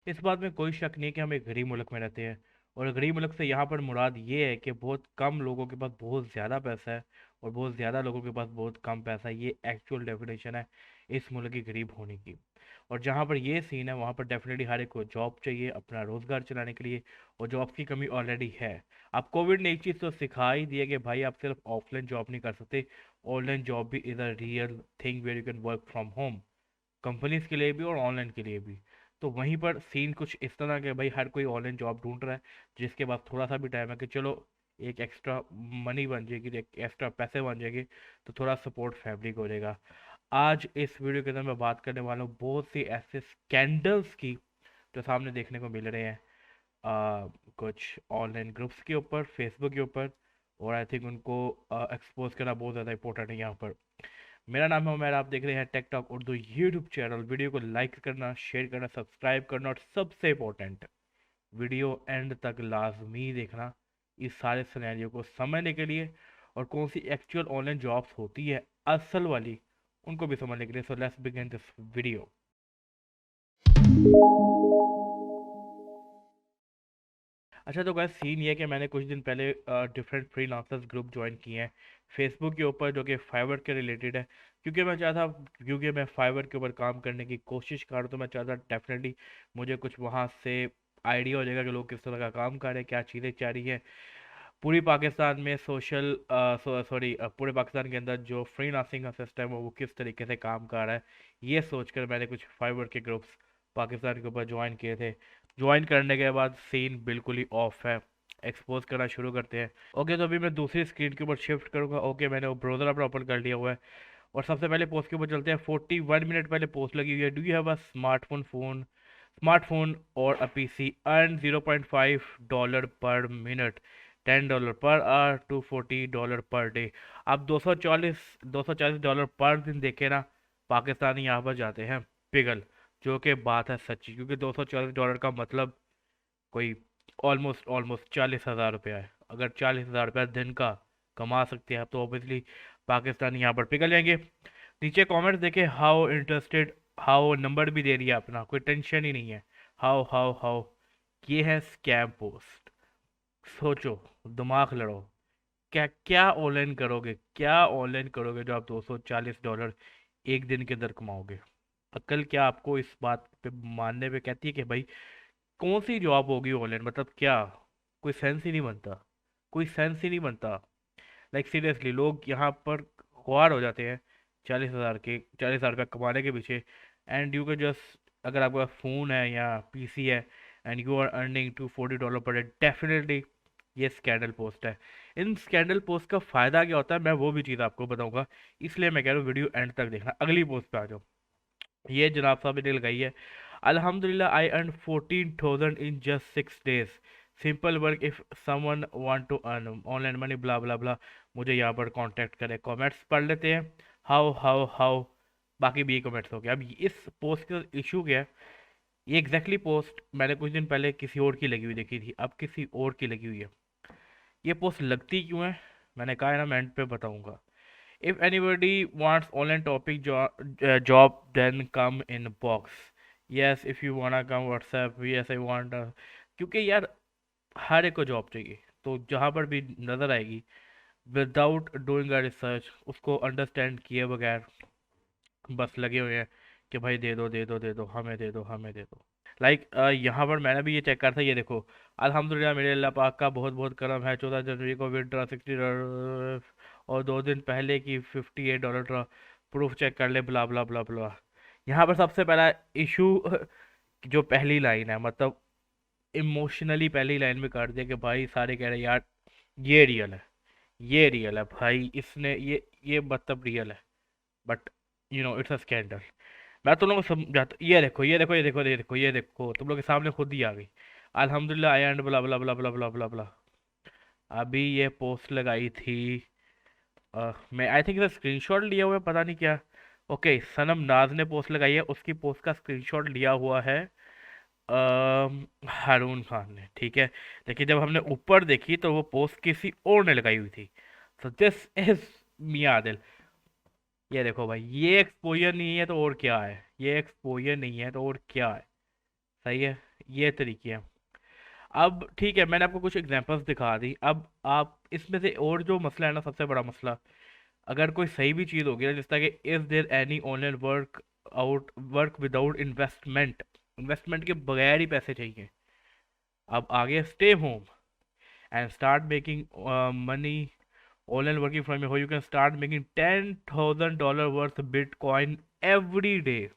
इस बात में कोई शक नहीं है कि हम एक गरीब मुल्क में रहते हैं। और गरीब मुल्क से यहाँ पर मुराद ये है कि बहुत कम लोगों के पास बहुत ज़्यादा पैसा है और बहुत ज़्यादा लोगों के पास बहुत कम पैसा है। ये एक्चुअल डेफिनेशन है इस मुल्क की गरीब होने की। और जहाँ पर ये सीन है वहाँ पर डेफिनेटली हर एक को जॉब चाहिए अपना रोज़गार चलाने के लिए। और जॉब की कमी ऑलरेडी है। अब कोविड ने एक चीज़ तो सिखा ही दी है कि भाई आप सिर्फ ऑफलाइन जॉब नहीं कर सकते। ऑनलाइन जॉब भी is a real thing where you can work from home, companies के लिए भी और ऑनलाइन के लिए भी। तो वहीं पर सीन कुछ इस तरह के भाई हर कोई ऑनलाइन जॉब ढूंढ रहा है जिसके पास थोड़ा सा भी टाइम है कि चलो एक एक्स्ट्रा मनी बन जाएगी, एक एक्स्ट्रा पैसे बन जाएंगे, तो थोड़ा सपोर्ट फैमिली को हो जाएगा। आज इस वीडियो के अंदर मैं बात करने वाला हूँ बहुत सी ऐसे स्कैंडल्स की जो सामने देखने को मिल रहे हैं आ, कुछ ऑनलाइन ग्रुप्स के ऊपर, फेसबुक के ऊपर। और आई थिंक उनको एक्सपोज करना बहुत ज़्यादा इंपॉर्टेंट है यहाँ पर। मेरा नाम है उमर, आप देख रहे हैं tech talk Urdu YouTube channel. Video को लाइक करना, शेयर करना, सब्सक्राइब करना और सबसे इम्पोर्टेंट वीडियो एंड तक लाजमी देखना इस सारे सिनेरियो को समझने के लिए और कौन सी एक्चुअल ऑनलाइन जॉब्स होती है असल वाली उनको भी समझने के लिए। So let's begin this video. अच्छा तो गाइस सीन ये है कि मैंने कुछ दिन पहले डिफरेंट फ्रीलांसर्स ग्रुप ज्वाइन किए हैं फेसबुक के ऊपर जो कि फाइवर के रिलेटेड है। क्योंकि मैं फाइवर के ऊपर काम करने की कोशिश कर रहा हूं, तो मैं चाहता डेफिनेटली मुझे कुछ वहाँ से आइडिया हो जाएगा कि लोग किस तरह का काम कर रहे हैं, क्या चीज़ें चाह रही हैं पूरी पाकिस्तान में सोशल सॉरी पूरे पाकिस्तान के अंदर जो फ्रीलांसिंग का सिस्टम है वो किस तरीके से काम कर रहा है। ये सोचकर मैंने कुछ फाइवर के ग्रुप्स पाकिस्तान के ऊपर ज्वाइन किए थे। ज्वाइन करने के बाद सीन बिल्कुल ही ऑफ है। एक्सपोज करना शुरू करते हैं। ओके तो अभी मैं दूसरी स्क्रीन के ऊपर शिफ्ट करूंगा। ओके मैंने वो ब्राउज़र अपना ओपन कर लिया हुआ है। और सबसे पहले पोस्ट के ऊपर चलते हैं। 41 मिनट पहले पोस्ट लगी हुई है। Do you have a smartphone और अ पीसी अर्न $0.5 पर minute, $10 per hour, $240 per day. आप 240 पर दिन देखे ना, पाकिस्तानी यहाँ पर जाते हैं पिघल। जो कि बात है सच्ची, क्योंकि $240 का मतलब कोई ऑलमोस्ट ऑलमोस्ट 40,000 रुपया है। अगर 40,000 रुपया दिन का कमा सकते हैं आप तो ऑब्वियसली पाकिस्तानी यहाँ पर पिघल जाएंगे। नीचे कमेंट्स देखे, हाउ इंटरेस्टेड, हाउ नंबर भी दे दिया अपना, कोई टेंशन ही नहीं है। हाउ हाउ हाउ ये है स्कैम पोस्ट। सोचो, दिमाग लड़ो, क्या क्या ऑनलाइन करोगे, क्या ऑनलाइन करोगे जो आप $240 एक दिन के अंदर कमाओगे। अक्ल क्या आपको इस बात पे मानने पे कहती है कि भाई कौन सी जॉब होगी ऑनलाइन, मतलब क्या, कोई सेंस ही नहीं बनता, कोई सेंस ही नहीं बनता। लाइक सीरियसली लोग यहाँ पर खुआर हो जाते हैं 40,000 रुपये कमाने के पीछे। एंड यू कैन जस्ट, अगर आपका फ़ोन है या पीसी है and you are earning $240 per day, definitely ये स्कैंडल पोस्ट है। इन स्कैंडल पोस्ट का फ़ायदा क्या होता है मैं वो भी चीज़ आपको बताऊंगा। इसलिए मैं कह रहा हूँ वीडियो एंड तक देखना। अगली पोस्ट पे आ जाओ। ये जनाब साहब ने लगाई है, अल्हम्दुलिल्लाह I earn 14,000 in just 6 days, simple work if someone want to earn online money, blah blah blah. मुझे यहाँ पर कांटेक्ट करें। कमेंट्स पढ़ लेते हैं। हाउ हाउ हाउ, बाकी भी कमेंट्स हो गया। अब इस पोस्ट का इशू क्या है, ये एग्जैक्टली पोस्ट मैंने कुछ दिन पहले किसी और की लगी हुई देखी थी, अब किसी और की लगी हुई है। ये पोस्ट लगती क्यों है, मैंने कहा है ना मैं एंड पे बताऊंगा। If anybody wants online topic job, then come in box. Yes, if you wanna come WhatsApp, yes I want क्योंकि यार हर एक को जॉब चाहिए। तो जहाँ पर भी नज़र आएगी विदाउट डूइंग अ रिसर्च, उसको अंडरस्टैंड किए बगैर बस लगे हुए हैं कि भाई दे दो दे दो दे दो, हमें दे दो हमें दे दो। लाइक यहाँ पर मैंने भी ये चेक करा था। ये देखो, अल्हम्दुलिल्लाह मेरे अल्लाह पाक का बहुत बहुत करम है, 14 जनवरी को विड्रा $60 और 2 दिन पहले की $58 प्रूफ चेक कर ले, ब्ला ब्ला ब्ला ब्ला। यहाँ पर सबसे पहला इशू जो पहली लाइन है, मतलब इमोशनली पहली लाइन में कर दिया कि भाई सारे कह रहे हैं यार ये रियल है, ये रियल है भाई, इसने ये मतलब रियल है। But it's a scandal. मैं तुम लोगों को समझाता, ये देखो ये देखो ये देखो ये देखो ये देखो, तुम लोग के सामने खुद ही आ गई। अल्हम्दुलिल्लाह आई and blah blah blah blah blah blah ब्ला। अभी ये पोस्ट लगाई थी, मैं आई थिंक इसका स्क्रीनशॉट लिया हुआ है, पता नहीं क्या। ओके सनम नाज ने पोस्ट लगाई है, उसकी पोस्ट का स्क्रीनशॉट लिया हुआ है हारून खान ने, ठीक है। लेकिन जब हमने ऊपर देखी तो वो पोस्ट किसी और ने लगाई हुई थी। तो दिस इज मियां आदिल। ये देखो भाई, ये एक्सपोजर नहीं है तो और क्या है, ये एक्सपोजर नहीं है तो और क्या है। सही है। ये तरीके हैं। अब ठीक है, मैंने आपको कुछ एग्जांपल्स दिखा दी। अब आप इसमें से और जो मसला है ना, सबसे बड़ा मसला, अगर कोई सही भी चीज़ होगी ना, जिस तरह कि is there any online work without investment, investment के बगैर ही पैसे चाहिए। अब आगे stay home and start making money online working from your home, you can start making $10,000 worth bitcoin every day.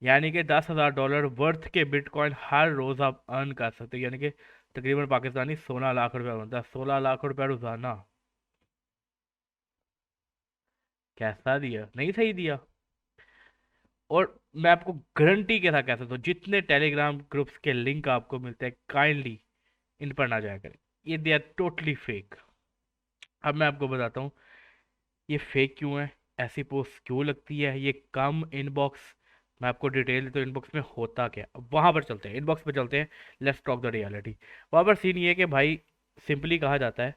यानी कि $10,000 वर्थ के बिटकॉइन हर रोज आप अर्न कर सकते हो, यानी कि तकरीबन पाकिस्तानी 16 लाख रुपया बनता है। 16 लाख रुपया रोजाना। कैसा दिया? नहीं सही दिया। और मैं आपको गारंटी के साथ कह सकता हूँ, जितने टेलीग्राम ग्रुप्स के लिंक आपको मिलते हैं, काइंडली इन पर ना जाया करें। ये दे आर टोटली फेक। अब मैं आपको बताता हूँ ये फेक क्यों है, ऐसी पोस्ट क्यों लगती है, ये कम इनबॉक्स। मैं आपको डिटेल, तो इनबॉक्स में होता क्या, वहां पर चलते हैं, इनबॉक्स पे चलते हैं। Let's talk the reality. वहां पर सीन ये है कि भाई, सिंपली कहा जाता है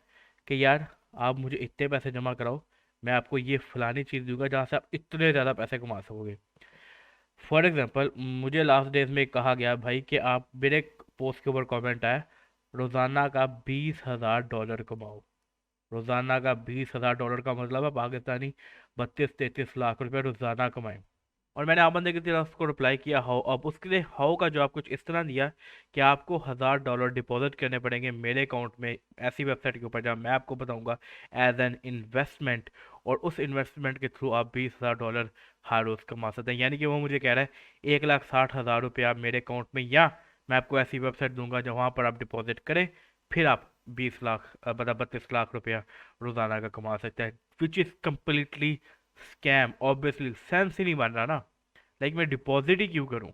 कि यार आप मुझे इतने पैसे जमा कराओ, मैं आपको ये फलानी चीज़ दूंगा जहाँ से आप इतने ज़्यादा पैसे कमा सकोगे। फॉर एग्जांपल, मुझे लास्ट डेज में कहा गया भाई कि आप, मेरे पोस्ट के ऊपर कमेंट आया, रोज़ाना का $20,000 कमाओ। रोज़ाना का $20,000 का मतलब है पाकिस्तानी 32-33 लाख रुपए रोज़ाना कमाएं। और मैंने आप बंदे की तरफ उसको रिप्लाई किया हाउ। अब उसके लिए हाउ का जवाब कुछ इस तरह दिया कि आपको $1,000 डिपॉजिट करने पड़ेंगे मेरे अकाउंट में, ऐसी वेबसाइट के ऊपर जहाँ मैं आपको बताऊंगा एज एन इन्वेस्टमेंट। और उस इन्वेस्टमेंट के थ्रू आप $20,000 हर रोज कमा सकते हैं। यानी कि वो मुझे कह रहा है 1,60,000 रुपया मेरे अकाउंट में, या मैं आपको ऐसी वेबसाइट दूंगा जहाँ पर आप डिपॉजिट करें, फिर आप 20 लाख, मतलब 32 लाख रुपया रोजाना का कमा सकते हैं। Which is completely scam. Obviously sense ही नहीं बन रहा ना। लाइक मैं डिपॉजिट ही क्यों करूं?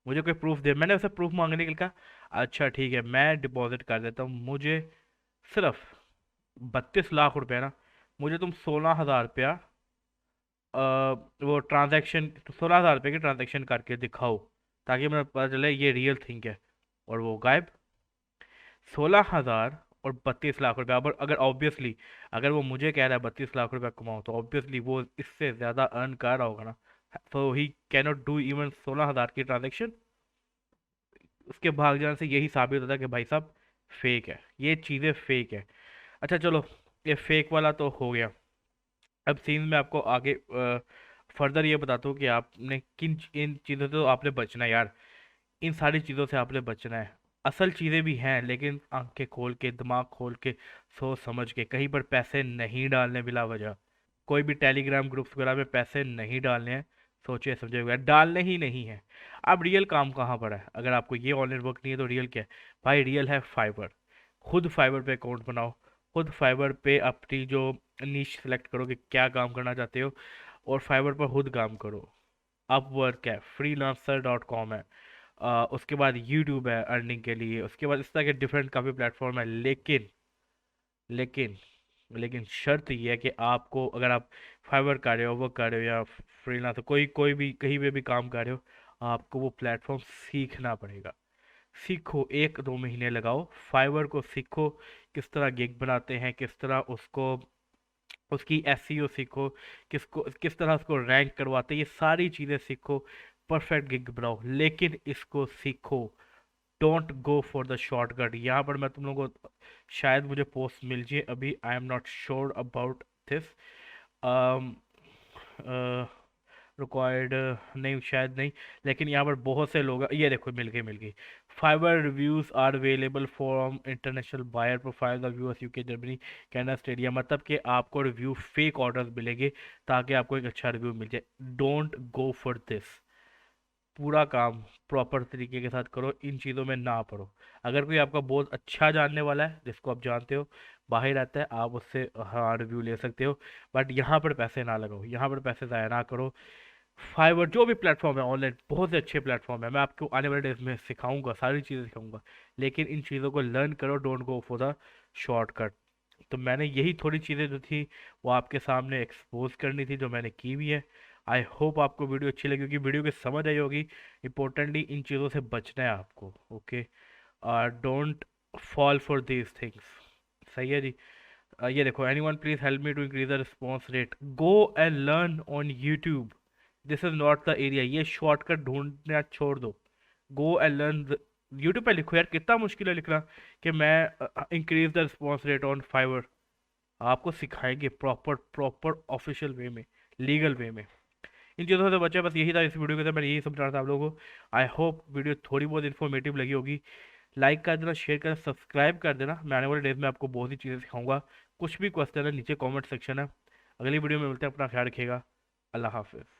मुझे कोई प्रूफ दे। मैंने उसे प्रूफ मांगने के लिए कहा, अच्छा ठीक है मैं डिपॉजिट कर देता हूँ, मुझे सिर्फ 32 लाख रुपया ना, मुझे तुम 16,000 रुपया, वो ट्रांजैक्शन, 16,000 रुपये की ट्रांजैक्शन करके दिखाओ, ताकि मुझे पता चले ये रियल थिंग है। और वो गायब। 16,000 और 32 लाख रुपया। अब अगर ऑब्वियसली, अगर वो मुझे कह रहा है 32 लाख रुपया कमाओ, तो ऑब्वियसली वो इससे ज़्यादा अर्न कर रहा होगा ना। तो ही कैनॉट डू इवन 16,000 की ट्रांजेक्शन। उसके भाग जाने से यही साबित होता है कि भाई साहब फेक है, ये चीज़ें फेक है। अच्छा चलो, ये फेक वाला तो हो गया। अब सीन में आपको आगे फर्दर ये बताता हूँ कि आपने किन इन चीज़ों से तो आपने बचना है यार। इन सारी चीज़ों से आपने बचना है। असल चीज़ें भी हैं, लेकिन आंखें खोल के, दिमाग खोल के, सोच समझ के, कहीं पर पैसे नहीं डालने बिला वजह। कोई भी टेलीग्राम ग्रुप्स वगैरह में पैसे नहीं डालने हैं, सोचे समझे वगैरह डालने ही नहीं है। अब रियल काम कहाँ पर है? अगर आपको ये ऑनलाइन वर्क नहीं है तो रियल क्या है? भाई रियल है फाइबर। खुद फाइबर पे अकाउंट बनाओ, खुद फाइबर पे अपनी जो नीश सेलेक्ट करो कि क्या काम करना चाहते हो, और फाइबर पर खुद काम करो। अपवर्क है, freelancer.com है, उसके बाद यूट्यूब है अर्निंग के लिए, उसके बाद इस तरह के डिफरेंट काफ़ी प्लेटफॉर्म है। लेकिन लेकिन शर्त यह है कि आपको, अगर आप फाइवर कर रहे हो, वर्क कर रहे हो, या फ्रीलांसर, कोई कोई भी कहीं पे भी काम कर रहे हो, आपको वो प्लेटफॉर्म सीखना पड़ेगा। सीखो, 1-2 महीने लगाओ, फाइवर को सीखो, किस तरह गिग बनाते हैं, किस तरह उसको, उसकी एसईओ सीखो, किस तरह उसको रैंक करवाते हैं, ये सारी चीज़ें सीखो। परफेक्ट गिग बनाओ, लेकिन इसको सीखो। Don't go for the shortcut. यहाँ पर मैं तुम लोगों को, शायद मुझे पोस्ट मिल जाए, अभी I am not sure about this. Required, नहीं शायद नहीं, लेकिन यहाँ पर बहुत से लोग, ये देखो मिल गई, मिल गई। Fiverr reviews are available from international buyer profile of US, UK, Germany, Canada, Australia. मतलब कि आपको रिव्यू फेक ऑर्डर्स मिलेंगे, ताकि आपको एक अच्छा रिव्यू मिल जाए। Don't go for this. पूरा काम प्रॉपर तरीके के साथ करो, इन चीज़ों में ना पड़ो। अगर कोई आपका बहुत अच्छा जानने वाला है, जिसको आप जानते हो, बाहर रहता है, आप उससे हाँ रिव्यू ले सकते हो। बट यहाँ पर पैसे ना लगाओ, यहाँ पर पैसे ज़ाया ना करो। फाइवर जो भी प्लेटफॉर्म है ऑनलाइन, बहुत से अच्छे प्लेटफॉर्म है, मैं आपको आने वाले डेज में सिखाऊंगा, सारी चीज़ें सिखाऊंगा। लेकिन इन चीज़ों को लर्न करो, don't go for the shortcut. तो मैंने यही थोड़ी चीज़ें जो थी वो आपके सामने एक्सपोज करनी थी, जो मैंने की भी है। आई होप आपको वीडियो अच्छी लगी होगी, वीडियो की समझ आई होगी। इंपॉर्टेंटली इन चीज़ों से बचना है आपको, okay. Don't fall for these things. सही है जी। ये देखो, anyone please help me to increase the response rate, go and learn on YouTube. This is not the area. ये शॉर्टकट ढूंढना छोड़ दो। गो एंड लर्न। यूट्यूब पे लिखो यार, कितना मुश्किल है लिखना कि मैं increase the response rate on Fiverr. आपको सिखाएंगे प्रॉपर प्रॉपर ऑफिशियल वे में, लीगल वे में। इन चीज़ों से बचे, बस यही था इस वीडियो के अंदर, मैंने यही समझाना था आप लोगों को। आई होप वीडियो थोड़ी बहुत इन्फॉर्मेटिव लगी होगी। लाइक कर देना, शेयर कर, सब्सक्राइब कर देना। मैं आने वाले डेज में आपको बहुत सी चीज़ें सिखाऊंगा। कुछ भी क्वेश्चन है नीचे कमेंट सेक्शन है। अगली वीडियो में मिलते हैं, अपना ख्याल रखिएगा। अल्लाह हाफिज़।